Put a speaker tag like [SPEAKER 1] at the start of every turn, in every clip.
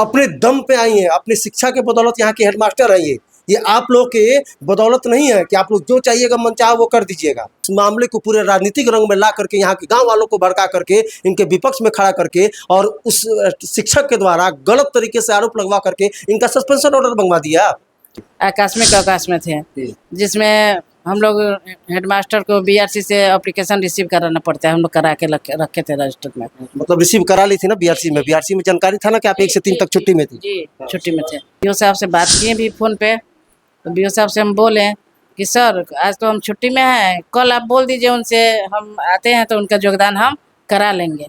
[SPEAKER 1] अपने दम पे आई हैं, अपनी शिक्षा के बदौलत यहाँ के हेडमास्टर हैं ये आप लोग के बदौलत नहीं है कि आप लोग जो चाहिएगा मन चाहे वो कर दीजिएगा। इस मामले को पूरे राजनीतिक रंग में ला करके यहाँ के गांव वालों को भड़का करके इनके विपक्ष में खड़ा करके और उस शिक्षक के द्वारा गलत तरीके से आरोप लगवा करके इनका सस्पेंशन ऑर्डर मंगवा दिया।
[SPEAKER 2] आकस्मिक अवकाश में थे, जिसमें हम लोग हेडमास्टर को बीआरसी से एप्लीकेशन रिसीव कराना पड़ता है। हम लोग करा के रखे थे रजिस्टर में।
[SPEAKER 1] मतलब रिसीव करा ली थी ना बीआरसी में जानकारी था ना कि आप 1 से 3 तक छुट्टी में थी।
[SPEAKER 2] जी, छुट्टी में थे। बीओ साहब से बात किए भी फ़ोन पे, तो बीओ साहब से हम बोले कि सर आज तो हम छुट्टी में हैं, कल आप बोल दीजिए उनसे हम आते हैं तो उनका योगदान हम करा लेंगे।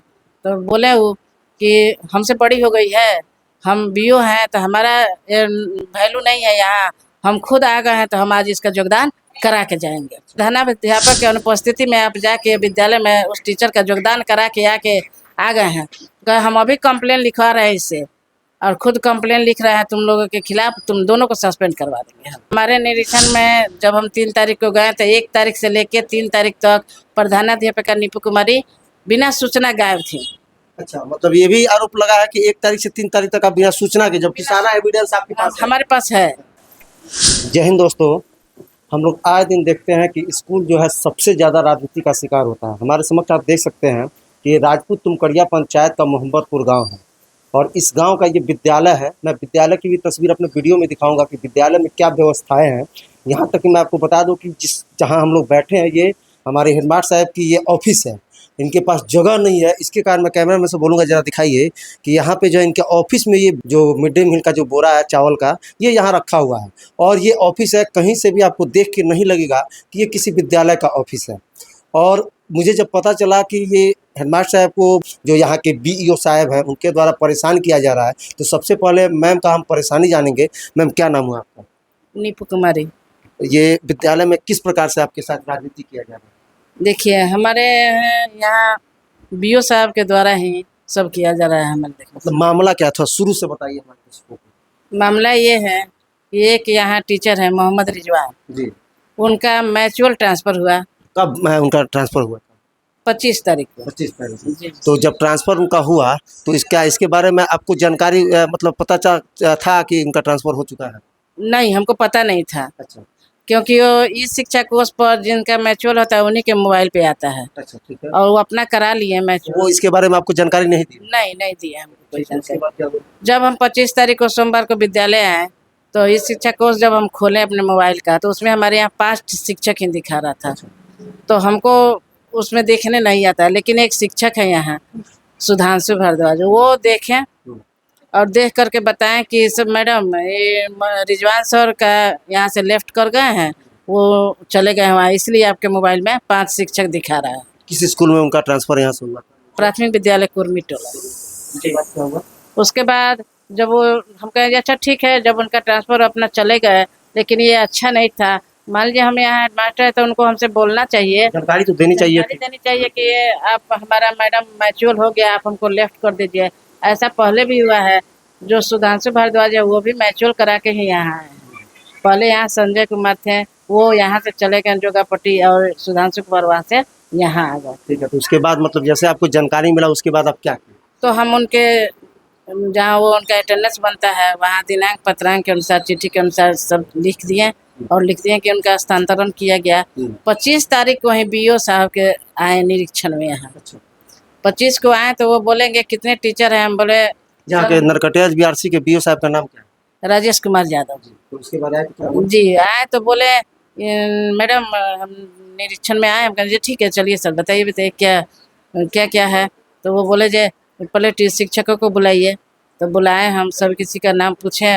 [SPEAKER 2] तो बोले वो कि हमसे बड़ी हो गई है, हम बीओ हैं तो हमारा वैल्यू नहीं है यहाँ, हम खुद आ गए हैं तो हम आज इसका योगदान करा के जाएंगे। प्रधानाध्यापक के अनुपस्थिति में आप जाके विद्यालय में उस टीचर का योगदान करा के आके आ गए हैं। हम अभी कंप्लेन लिखवा रहे हैं इससे, और खुद कंप्लेन लिख रहे हैं तुम लोगों के खिलाफ, तुम दोनों को सस्पेंड करवा देंगे। हमारे निरीक्षण में जब हम 3 तारीख को गए तो 1 तारीख से लेके 3 तारीख तक प्रधानाध्यापिका नीपू कुमारी बिना सूचना गायब थी।
[SPEAKER 1] अच्छा, मतलब ये भी आरोप लगा है कि 1 तारीख से 3 तारीख तक आप बिना सूचना के, जबकि सारा एविडेंस आपके पास है।
[SPEAKER 2] हमारे पास है।
[SPEAKER 1] जय हिंद दोस्तों, हम लोग आए दिन देखते हैं कि स्कूल जो है सबसे ज़्यादा राजनीति का शिकार होता है। हमारे समक्ष आप देख सकते हैं कि राजपूत तुमकड़िया पंचायत का मोहम्मदपुर गांव है और इस गांव का ये विद्यालय है। मैं विद्यालय की भी तस्वीर अपने वीडियो में दिखाऊंगा कि विद्यालय में क्या व्यवस्थाएं हैं। यहाँ तक कि मैं आपको बता दूं कि जहाँ हम लोग बैठे हैं ये हमारे हेडमास्टर साहब की ये ऑफिस है। इनके पास जगह नहीं है, इसके कारण मैं कैमरा में से बोलूँगा ज़रा दिखाइए कि यहाँ पे जो इनके ऑफिस में ये जो मिड डे मील का जो बोरा है चावल का, ये यहाँ रखा हुआ है और ये ऑफिस है। कहीं से भी आपको देख के नहीं लगेगा कि ये किसी विद्यालय का ऑफिस है। और मुझे जब पता चला कि ये हेडमास्टर साहब को जो यहाँ के बीईओ साहब हैं उनके द्वारा परेशान किया जा रहा है, तो सबसे पहले मैम का हम परेशानी जानेंगे। मैम, क्या नाम हुआ आपका?
[SPEAKER 2] नीपू कुमारी।
[SPEAKER 1] ये विद्यालय में किस प्रकार से आपके साथ राजनीति किया जा रहा है?
[SPEAKER 2] देखिए, हमारे यहाँ बीओ साहब के द्वारा ही सब किया जा रहा है। हमारे देखिए,
[SPEAKER 1] मतलब मामला क्या था, शुरू से बताइए हमारे दर्शकों को।
[SPEAKER 2] मामला ये है कि एक यहाँ टीचर है मोहम्मद रिजवान
[SPEAKER 1] जी,
[SPEAKER 2] उनका म्यूचुअल ट्रांसफ़र हुआ।
[SPEAKER 1] कब उनका ट्रांसफ़र हुआ था?
[SPEAKER 2] 25 तारीख को।
[SPEAKER 1] 25 तारीख। तो जब ट्रांसफ़र उनका हुआ तो इसके बारे में आपको जानकारी मतलब पता था कि उनका ट्रांसफ़र हो चुका है?
[SPEAKER 2] नहीं, हमको पता नहीं था।
[SPEAKER 1] अच्छा,
[SPEAKER 2] क्योंकि वो इस शिक्षा कोर्स पर जिनका मैच्योर होता है उन्हीं के मोबाइल पे आता है।
[SPEAKER 1] अच्छा, ठीक है।
[SPEAKER 2] और वो अपना करा लिए मैच्योर।
[SPEAKER 1] वो इसके बारे में आपको जानकारी नहीं दी?
[SPEAKER 2] नहीं दी है हमको कोई
[SPEAKER 1] उसके
[SPEAKER 2] जानकारी।
[SPEAKER 1] बाद क्या हुआ?
[SPEAKER 2] जब हम 25 तारीख को सोमवार को विद्यालय आए तो इस शिक्षा कोर्स जब हम खोले अपने मोबाइल का तो उसमें हमारे यहाँ 5 शिक्षक ही दिखा रहा था। तो हमको उसमें देखने नहीं आता है, लेकिन एक शिक्षक है यहाँ सुधांशु भारद्वाज, वो देखें और देख करके बताएं कि सब मैडम ये रिजवान सर का यहाँ से लेफ्ट कर गए हैं, वो चले गए वहाँ, इसलिए आपके मोबाइल में 5 शिक्षक दिखा रहा है।
[SPEAKER 1] किस स्कूल में उनका ट्रांसफ़र यहाँ से हुआ?
[SPEAKER 2] प्राथमिक विद्यालय कुर्मी टोला। उसके बाद जब वो हम कहेंगे अच्छा ठीक है, जब उनका ट्रांसफ़र अपना चले गए, लेकिन ये अच्छा नहीं था। मान लीजिए हम यहाँ हेडमास्टर है तो उनको हमसे बोलना चाहिए,
[SPEAKER 1] जानकारी तो देनी चाहिए
[SPEAKER 2] कि आप हमारा मैडम मैच्योर हो गया, आप हमको लेफ्ट कर दीजिए। ऐसा पहले भी हुआ है। जो सुधांशु भारद्वाज है वो भी मैच्योर करा के ही यहाँ आए। पहले यहाँ संजय कुमार थे, वो यहाँ से चले गए जोगापट्टी, और सुधांशु कुमार वहाँ से यहाँ आ गए।
[SPEAKER 1] ठीक है। तो उसके बाद मतलब जैसे आपको जानकारी मिला उसके बाद आप क्या किए?
[SPEAKER 2] तो हम उनके जहाँ वो उनका अटेंडेंस बनता है वहाँ दिनांक पत्रांक के अनुसार चिट्ठी के अनुसार सब लिख दिए और लिख दिए कि उनका स्थानांतरण किया गया। 25 तारीख को ही बीओ साहब के आए निरीक्षण में यहाँ। 25 को आए तो वो बोलेंगे कितने टीचर हैं, हम बोले
[SPEAKER 1] यहाँ के नरकटियागंज बीआरसी के बीओ साहब का नाम क्या है?
[SPEAKER 2] राजेश कुमार यादव जी।
[SPEAKER 1] तो उसके बाद आए तो
[SPEAKER 2] जी आए तो बोले मैडम हम निरीक्षण में आए। हम कहें जी ठीक है, चलिए सर बताइए क्या क्या है। तो वो बोले जे पहले शिक्षकों को बुलाइए। तो बुलाए, हम सब किसी का नाम पूछे,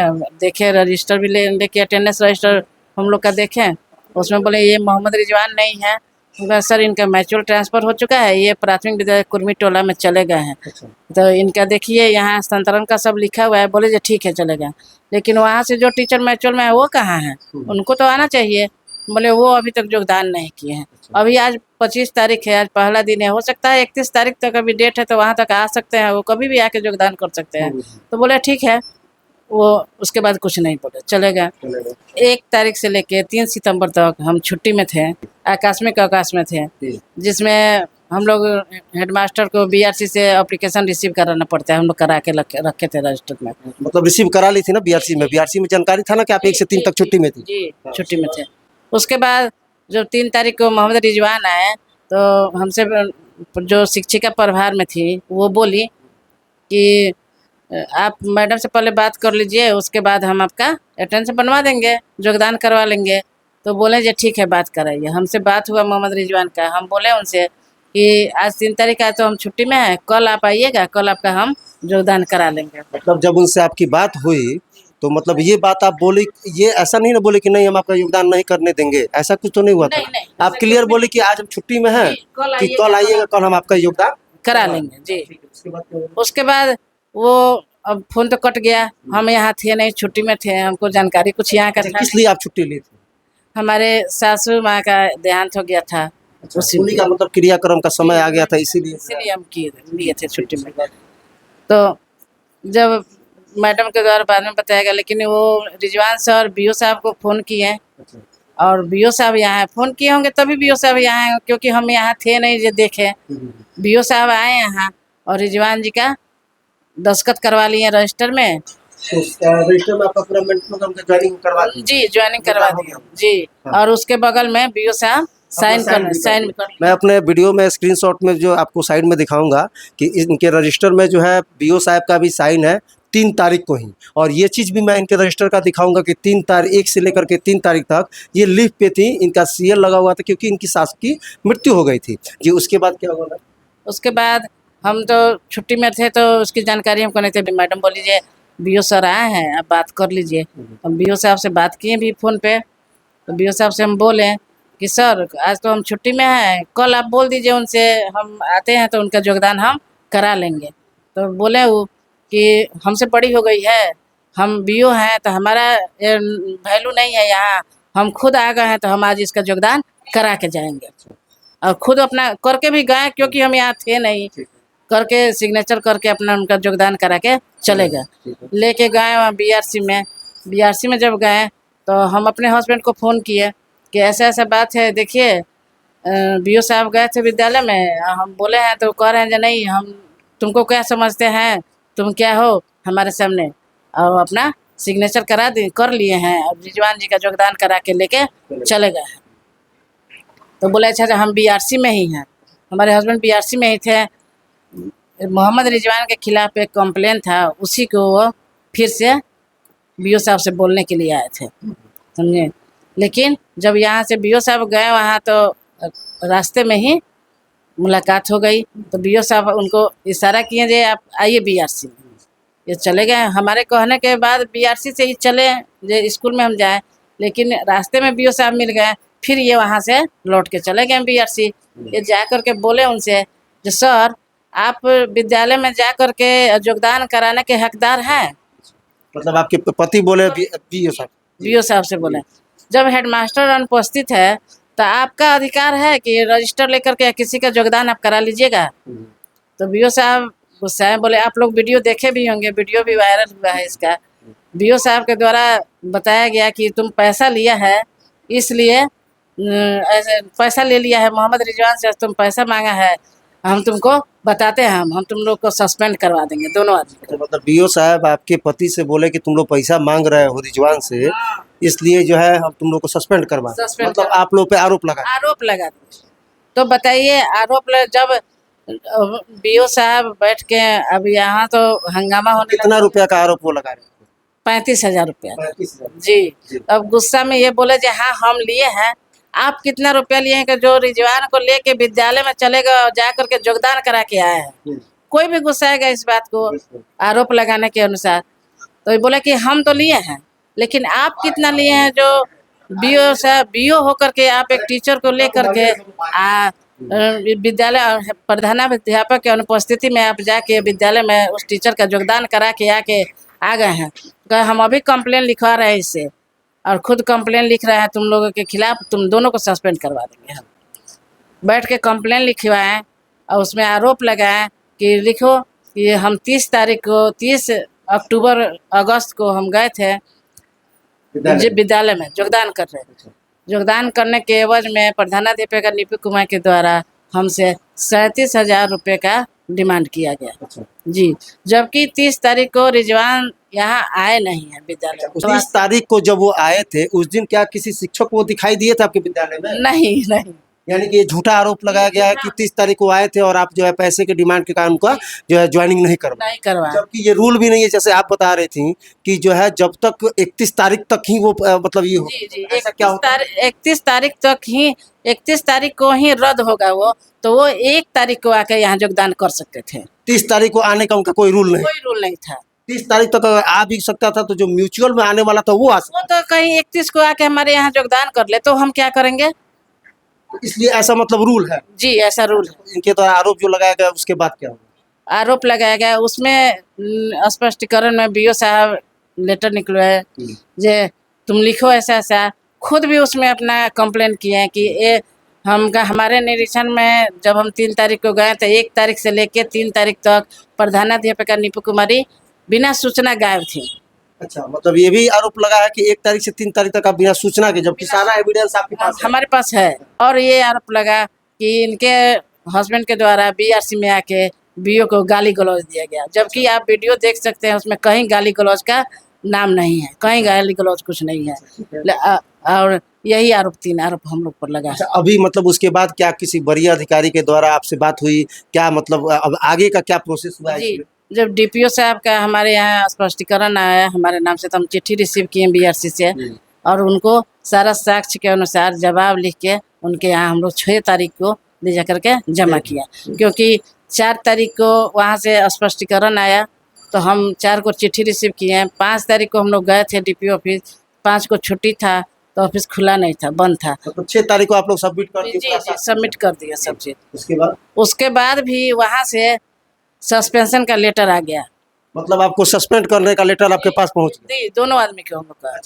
[SPEAKER 2] देखे रजिस्टर भी लेके अटेंडेंस रजिस्टर हम लोग का देखें, उसमें बोले ये मोहम्मद रिजवान नहीं है। सर इनका मैच्योर ट्रांसफ़र हो चुका है, ये प्राथमिक विद्यालय कुर्मी टोला में चले गए हैं। तो इनका देखिए यहाँ स्थानांतरण का सब लिखा हुआ है। बोले जो ठीक है चले गए, लेकिन वहाँ से जो टीचर मैच्योर में है वो कहाँ है, उनको तो आना चाहिए। बोले वो अभी तक योगदान नहीं किए हैं। अभी आज 25 तारीख है, आज पहला दिन है, हो सकता है 31 तारीख तक अभी डेट है तो वहाँ तक आ सकते हैं, वो कभी भी आके योगदान कर सकते हैं। तो बोले ठीक है, वो उसके बाद कुछ नहीं बोले, चले गए। 1 तारीख से लेके 3 सितंबर तक हम छुट्टी में थे, आकस्मिक अवकाश में थे, जिसमें हम लोग हेडमास्टर को बीआरसी से एप्लीकेशन रिसीव कराना पड़ता है, हम लोग करा के रखे थे रजिस्टर में।
[SPEAKER 1] मतलब रिसीव करा ली थी ना बीआरसी में? बीआरसी में जानकारी था ना कि आप 1 से 3 तक छुट्टी में थी?
[SPEAKER 2] जी, छुट्टी में थे। उसके बाद जब 3 तारीख को मोहम्मद रिजवान आए तो हमसे जो शिक्षिका प्रभार में थी वो बोली कि आप मैडम से पहले बात कर लीजिए, उसके बाद हम आपका अटेंडेंस बनवा देंगे, योगदान करवा लेंगे। तो बोले जी ठीक है, बात कराइए। हमसे बात हुआ मोहम्मद रिजवान का, हम बोले उनसे कि आज 3 तारीख है तो हम छुट्टी में हैं, कल आप आइएगा, कल आपका हम योगदान करा लेंगे।
[SPEAKER 1] मतलब जब उनसे आपकी बात हुई तो मतलब ये बात आप बोली, ये ऐसा नहीं ना बोले कि नहीं हम आपका योगदान नहीं करने देंगे, ऐसा कुछ तो नहीं हुआ था?
[SPEAKER 2] नहीं, नहीं,
[SPEAKER 1] आप क्लियर बोले कि आज हम छुट्टी में हैं,
[SPEAKER 2] जी, कल
[SPEAKER 1] कि कल आइएगा, कल हम आपका योगदान
[SPEAKER 2] करा लेंगे जी।
[SPEAKER 1] उसके बाद क्या हुआ?
[SPEAKER 2] उसके बाद वो अब फोन तो कट गया, हम यहाँ थे नहीं, छुट्टी में थे, हमको जानकारी कुछ यहाँ का था।
[SPEAKER 1] किस लिए आप छुट्टी ली थी?
[SPEAKER 2] हमारे सासू माँ का देहांत हो गया था, उसी
[SPEAKER 1] उन्हीं का मतलब क्रियाक्रम का समय आ गया था, इसीलिए
[SPEAKER 2] इसीलिए हम लिए थे छुट्टी में। तो जब मैडम के द्वारा बाद में बताया गया, लेकिन वो रिजवान सर बीओ साहब को फ़ोन किए और बीओ साहब यहाँ हैं। फ़ोन किए होंगे तभी बीओ साहब यहाँ हैं, क्योंकि हम यहाँ थे नहीं जो देखे। बीओ साहब आए यहाँ और रिजवान जी का दस्तखत करवा लिए रजिस्टर में।
[SPEAKER 1] तो रजिस्टर में आपका पूरा मतलब ज्वाइनिंग करवा दी?
[SPEAKER 2] जी, ज्वाइनिंग करवा दिया जी। और उसके बगल में बीओ साहब साइन कर।
[SPEAKER 1] मैं अपने वीडियो में स्क्रीनशॉट में जो आपको साइड में दिखाऊंगा कि इनके रजिस्टर में जो है बीओ साहब का भी साइन है 3 तारीख को ही। और ये चीज़ भी मैं इनके रजिस्टर का दिखाऊंगा कि 3 तारीख 1 से लेकर के 3 तारीख तक ये लीव पे थी, इनका सीएल लगा हुआ था क्योंकि इनकी सास की मृत्यु हो गई थी जी। उसके बाद क्या हुआ?
[SPEAKER 2] उसके बाद हम तो छुट्टी में थे तो उसकी जानकारी हमको नहीं थी। मैडम बोली जे बीओ सर आए हैं, आप बात कर लीजिए। हम बीओ साहब से बात किए भी फ़ोन पे। तो बीओ साहब से हम बोले कि सर आज तो हम छुट्टी में हैं, कल आप बोल दीजिए उनसे, हम आते हैं तो उनका योगदान हम करा लेंगे। तो बोले वो कि हमसे बड़ी हो गई है, हम बीओ हैं तो हमारा वैल्यू नहीं है यहाँ, हम खुद आ गए हैं तो हम आज इसका योगदान करा के जाएंगे। और खुद अपना करके भी गए, क्योंकि हम यहाँ थे नहीं, करके सिग्नेचर करके अपना उनका योगदान करा के चले गए। लेके गए वहाँ बीआरसी में जब गए तो हम अपने हस्बैंड को फ़ोन किए कि ऐसा ऐसा बात है, देखिए बीओ साहब गए थे विद्यालय में, हम बोले हैं तो कह रहे हैं कि नहीं, हम तुमको क्या समझते हैं, तुम क्या हो हमारे सामने, और अपना सिग्नेचर कर लिए हैं और रिजवान जी का योगदान करा के लेके चले गए हैं। तो बोले अच्छा हम बीआरसी में ही हैं, हमारे हस्बैंड बीआरसी में ही थे। मोहम्मद रिजवान के खिलाफ एक कंप्लेन था, उसी को वो फिर से बीओ साहब से बोलने के लिए आए थे, समझे। लेकिन जब यहाँ से बीओ साहब गए वहाँ तो रास्ते में ही मुलाकात हो गई। तो बीओ साहब उनको इशारा किए जे आप आइए बीआरसी में। ये चले गए, हमारे कहने के बाद बीआरसी से ही चले जे स्कूल में हम जाएँ, लेकिन रास्ते में बीओ साहब मिल गए, फिर ये वहाँ से लौट के चले गए बीआरसी। ये जा कर के बोले उनसे जो सर आप विद्यालय में जा कर के योगदान कराने के हकदार हैं।
[SPEAKER 1] मतलब आपके पति बोले बीओ
[SPEAKER 2] साहब से बोले जब हेडमास्टर अनुपस्थित है तो आपका अधिकार है कि रजिस्टर लेकर के किसी का योगदान आप करा लीजिएगा। तो बीओ साहब गुस्साए, बोले आप लोग वीडियो देखे भी होंगे, वीडियो भी वायरल हुआ है इसका। बीओ साहब के द्वारा बताया गया कि तुम पैसा लिया है, इसलिए ऐसे पैसा ले लिया है मोहम्मद रिजवान से, तुम पैसा मांगा है, हम तुमको बताते हैं, हम तुम लोग को सस्पेंड करवा देंगे दोनों आदमी।
[SPEAKER 1] तो मतलब बीओ साहब आपके पति से बोले कि तुम लोग पैसा मांग रहे हो रिजवान से, इसलिए जो है हम तुम लोग को सस्पेंड करवा, मतलब आप लोग पे आरोप लगा
[SPEAKER 2] दिए। तो बताइए जब बीओ साहब बैठ के, अब यहाँ तो हंगामा होने
[SPEAKER 1] कितना रुपया का आरोप वो लगा रहे?
[SPEAKER 2] 35,000 रुपया जी। अब गुस्सा में ये बोले जी हाँ हम लिए हैं, आप कितना रुपया लिए हैं कि जो रिजवान को लेके विद्यालय में चलेगा और जा करके योगदान करा के आए हैं। कोई भी गुस्साएगा इस बात को आरोप लगाने के अनुसार। तो ये बोला कि हम तो लिए हैं, लेकिन आप कितना लिए हैं जो बीओ होकर के आप एक टीचर को लेकर के विद्यालय प्रधानाध्यापक के अनुपस्थिति में आप जाके विद्यालय में उस टीचर का योगदान करा के आ गए हैं। हम अभी कंप्लेन लिखवा रहे हैं इससे, और खुद कंप्लेन लिख रहा है तुम लोगों के खिलाफ, तुम दोनों को सस्पेंड करवा देंगे। हम बैठ के कंप्लेन लिखवाएं और उसमें आरोप लगाएं कि लिखो कि हम 30 अगस्त को हम गए थे विद्यालय में योगदान कर रहे थे। योगदान करने के एवज में प्रधानाध्यापिका निपी कुमार के द्वारा हमसे 37,000 रुपये का डिमांड किया गया।
[SPEAKER 1] अच्छा,
[SPEAKER 2] जी, जबकि 30 तारीख को रिजवान यहाँ आए नहीं है विद्यालय में।
[SPEAKER 1] 30 तारीख को जब वो आए थे उस दिन क्या किसी शिक्षक को दिखाई दिए थे आपके विद्यालय में?
[SPEAKER 2] नहीं नहीं
[SPEAKER 1] यानी कि ये झूठा आरोप लगाया गया है कि 30 तारीख को आए थे और आप जो है पैसे के डिमांड के कारण उनका जो है ज्वाइनिंग नहीं करवाए।
[SPEAKER 2] नहीं करवाया।
[SPEAKER 1] जबकि ये रूल भी नहीं है, जैसे आप बता रही थी कि जो है जब तक 31 तारीख तक ही वो मतलब ये हो,
[SPEAKER 2] जी जी,
[SPEAKER 1] ऐसा क्या होता है?
[SPEAKER 2] 31 तारीख तक ही, 31 तारीख को ही रद्द होगा वो, तो वो 1 तारीख को आकर यहाँ योगदान कर सकते थे।
[SPEAKER 1] 30 तारीख को आने का उनका कोई रूल नहीं,
[SPEAKER 2] कोई रूल नहीं था।
[SPEAKER 1] 30 तारीख तक अगर आ भी सकता था तो जो म्यूचुअल में आने वाला था वो आ सकता
[SPEAKER 2] वो तो कहीं 31 को आके हमारे यहाँ योगदान कर ले तो हम क्या करेंगे?
[SPEAKER 1] था। इसलिए ऐसा मतलब रूल है।
[SPEAKER 2] जी, ऐसा रूल है।
[SPEAKER 1] इनके द्वारा आरोप जो लगाया गया उसके बाद क्या होगा?
[SPEAKER 2] आरोप लगाया गया उसमें स्पष्टीकरण में बीओ साहब लेटर निकलवाए जे तुम लिखो ऐसा ऐसा, खुद भी उसमें अपना कंप्लेन किए हैं कि ये हमारे निरीक्षण में जब हम 3 तारीख को गए थे, 1 तारीख से लेके 3 तारीख तक प्रधानाध्यापिका नीपू कुमारी बिना सूचना गायब थी।
[SPEAKER 1] अच्छा, मतलब ये भी आरोप लगा है कि 1 तारीख से 3 तारीख तक आप बिना सूचना के, जबकि सारा एविडेंस आपके पास है।
[SPEAKER 2] हमारे पास है। और ये आरोप लगा कि इनके हस्बैंड के द्वारा बीआरसी में आके बीओ को गाली गलौज दिया गया, जबकि आप वीडियो देख सकते हैं उसमें कहीं गाली गलौज का नाम नहीं है, कहीं गाली गलौज कुछ नहीं है। और यही आरोप 3 आरोप हम लोग पर लगा है।
[SPEAKER 1] अच्छा, अभी मतलब उसके बाद क्या किसी वरीय अधिकारी के द्वारा आपसे बात हुई क्या, मतलब अब आगे का क्या प्रोसेस हुआ है
[SPEAKER 2] जी,
[SPEAKER 1] इसमें?
[SPEAKER 2] जब डीपीओ साहब का हमारे यहाँ स्पष्टीकरण आया हमारे नाम से, तो हम चिट्ठी रिसीव किए बीआरसी से और उनको सारा साक्ष्य के अनुसार जवाब लिख के उनके यहाँ हम लोग 6 तारीख को ले जा करके जमा किया, क्योंकि 4 तारीख को वहाँ से स्पष्टीकरण आया तो हम 4 को चिट्ठी रिसीव किए हैं। 5 तारीख को हम लोग गए थे डीपीओ ऑफिस, 5 को छुट्टी था तो ऑफिस खुला नहीं था, बंद था।
[SPEAKER 1] तो 6 तारीख को आप लोग सबमिट कर दिए?
[SPEAKER 2] जी जी, सबमिट कर दिया सब चीज।
[SPEAKER 1] उसके बाद
[SPEAKER 2] भी वहाँ से सस्पेंशन का लेटर आ गया।
[SPEAKER 1] मतलब आपको सस्पेंड करने का लेटर आपके पास पहुंच गया?
[SPEAKER 2] जी, दोनों आदमी के हम लोग का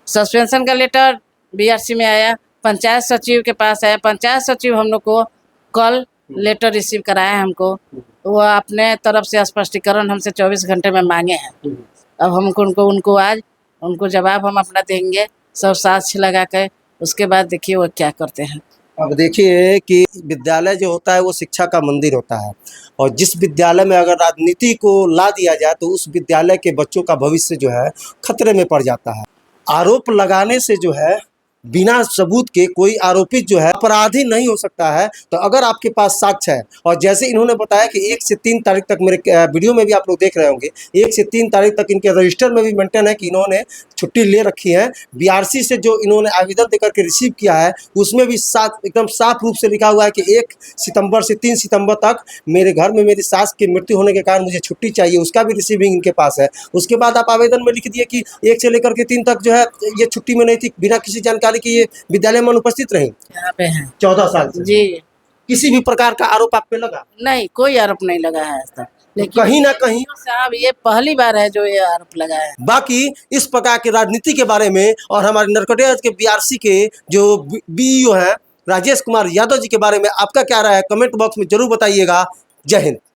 [SPEAKER 2] सस्पेंशन का लेटर बीआरसी में आया, पंचायत सचिव के पास आया। पंचायत सचिव हम लोग को कल लेटर रिसीव कराया हमको, वो अपने तरफ से स्पष्टीकरण हमसे 24 घंटे में मांगे हैं। अब हमको उनको आज उनको जवाब हम अपना देंगे सब साक्ष्य लगा कर, उसके बाद देखिए वो क्या करते हैं।
[SPEAKER 1] अब देखिए कि विद्यालय जो होता है वो शिक्षा का मंदिर होता है, और जिस विद्यालय में अगर राजनीति को ला दिया जाए तो उस विद्यालय के बच्चों का भविष्य जो है खतरे में पड़ जाता है। आरोप लगाने से जो है बिना सबूत के कोई आरोपित जो है अपराधी नहीं हो सकता है। तो अगर आपके पास साक्ष्य है, और जैसे इन्होंने बताया कि 1 से 3 तारीख तक, मेरे वीडियो में भी आप लोग देख रहे होंगे, 1 से 3 तारीख तक इनके रजिस्टर में भी मेंटेन है कि इन्होंने छुट्टी ले रखी है। बीआरसी से जो इन्होंने आवेदन देकर के रिसीव किया है उसमें भी एकदम साफ रूप से लिखा हुआ है कि 1 सितंबर से 3 सितंबर तक मेरे घर में मेरी सास की मृत्यु होने के कारण मुझे छुट्टी चाहिए, उसका भी रिसीविंग इनके पास है। उसके बाद आप आवेदन में लिख दिए कि 1 से लेकर के 3 तक जो है ये छुट्टी में नहीं थी, बिना किसी जानकारी कि ये विद्यालय में अनुपस्थित रही
[SPEAKER 2] यहाँ पे हैं
[SPEAKER 1] 14 साल से।
[SPEAKER 2] जी,
[SPEAKER 1] किसी भी प्रकार का आरोप आप पे लगा?
[SPEAKER 2] नहीं, कोई आरोप नहीं लगा है आज तक, लेकिन
[SPEAKER 1] कहीं ना कहीं
[SPEAKER 2] साहब ये पहली बार है जो ये आरोप लगा है।
[SPEAKER 1] बाकी इस प्रकार की राजनीति के बारे में और हमारे नरकटियागंज के बीआरसी के जो बीईओ हैं राजेश कुमार यादव जी के बारे में आपका क्या राय है, कमेंट बॉक्स में जरूर बताइएगा। जय हिंद।